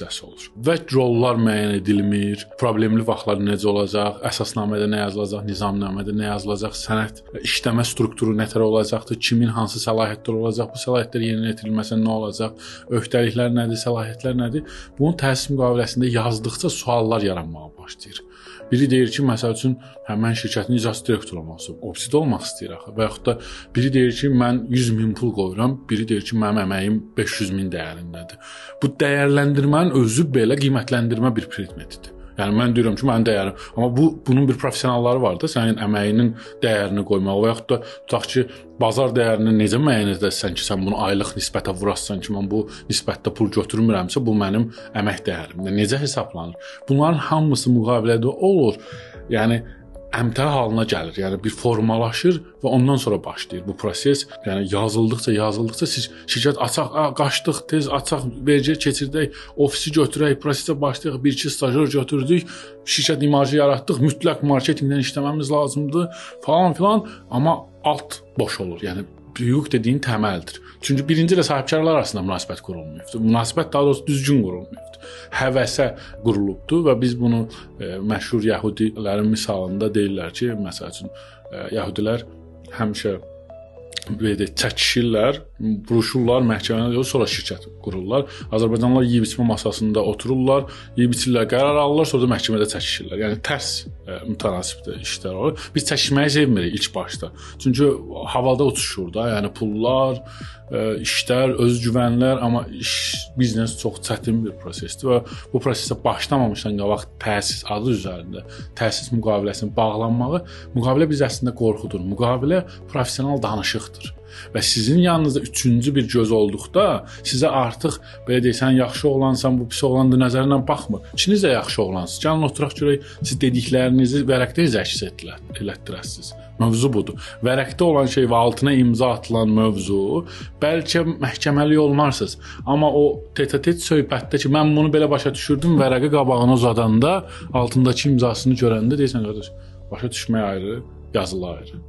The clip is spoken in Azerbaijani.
hissəsi olur. Və rollar müəyyən edilmir, problemli vaxtlar necə olacaq, əsasnamədə nə yazılacaq, nizamnamədə nə yazılacaq, sənəd işləmə strukturu nətər olacaqdır, kimin hansı səlahiyyətləri olacaq, bu səlahiyyətlər yerinə yetirilməsə nə olacaq, öhdəliklər nədir, səlahiyyətlər nədir? Bunun təhsil müqaviləsində yazdıqca suallar yaranmağa başlayır. Biri deyir ki, məsəl üçün, mən şirkətin icraçı direktoru olmaq istəyirəm, opsida olmaq istəyir axı. Və yaxud da biri deyir ki, mən 100 min pul qoyuram, biri deyir ki, mənim əməyim 500 min dəyərindədir. Bu dəyərləndirmənin özü belə qiymətləndirmə bir predmetidir. Yəni mən deyirəm ki, mənim dəyərim, amma bunun bir professionalları var da, sənin əməyinin dəyərini qoymaq və yaxud da tutaq ki, bazar dəyərini necə müəyyən edəsən ki, sən bunu aylıq nisbətə vurasan ki, mən bu nisbətdə pul götürmürəmsə, bu mənim əmək dəyərimdir. Necə hesablanır? Bunların hamısı müqavilədə olur. Yəni əmtəə halına gəlir. Yəni bir formalaşır və ondan sonra başlayır bu proses. Yəni yazıldıqca siz şirkət açaq, qaçdıq, tez açaq, vergiyə keçirdək, ofisi götürək, prosesə başlayaq, bir-iki stajyer götürdük, şirkət imajı yaratdıq, mütləq marketinqdən işləməmiz lazımdır falan filan, amma alt boş olur. Yəni hüquq dediyin təməldir. Çünki birinci ilə sahibkarlar arasında münasibət qurulmayıbdır. Münasibət daha doğrusu düzgün qurulmayıbdır. Həvəsə qurulubdur və biz bunu məşhur yəhudilərin misalında deyirlər ki, məsəl üçün yəhudilər həmişə çəkişirlər, vuruşurlar məhkəməyə, sonra şirkət qururlar. Azərbaycanlılar yeyib-içmə masasında otururlar, yeyib-içirlər, qərar alırlar, sonra da məhkəmədə çəkişirlər. Yəni tərs mütənasib işlər olur. Biz çəkişməyi sevmirik ilk başda. Çünki havada uçuşur da, yəni pullar, işlər, özgüvənlər, amma biznes çox çətin bir prosesdir və bu prosesə başlamamışdan qabaq təsis adı üzərində təsis müqaviləsinin bağlanmağı, müqavilə biz əslində qorxudur. Müqavilə professional danışıqdır. Və sizin yanınızda üçüncü bir göz olduqda sizə artıq belə deyirsən, yaxşı oğlansan, bu pis oğlandır nəzərlə baxmır. İkiniz də yaxşı oğlansınız. Gəlin oturaq görək, siz dediklərinizi vərəqdə əks etdirəsiniz. Mövzu budur. Vərəqdə olan şey və altına imza atılan mövzu bəlkə məhkəməli olmarsınız. Amma o tet-a-tet söhbətdə ki, mən bunu belə başa düşürdüm, vərəqi qabağına uzadanda, altındakı imzasını görəndə deyirsən, qardaş, başa düşmək ayrı, yazılı ayrı.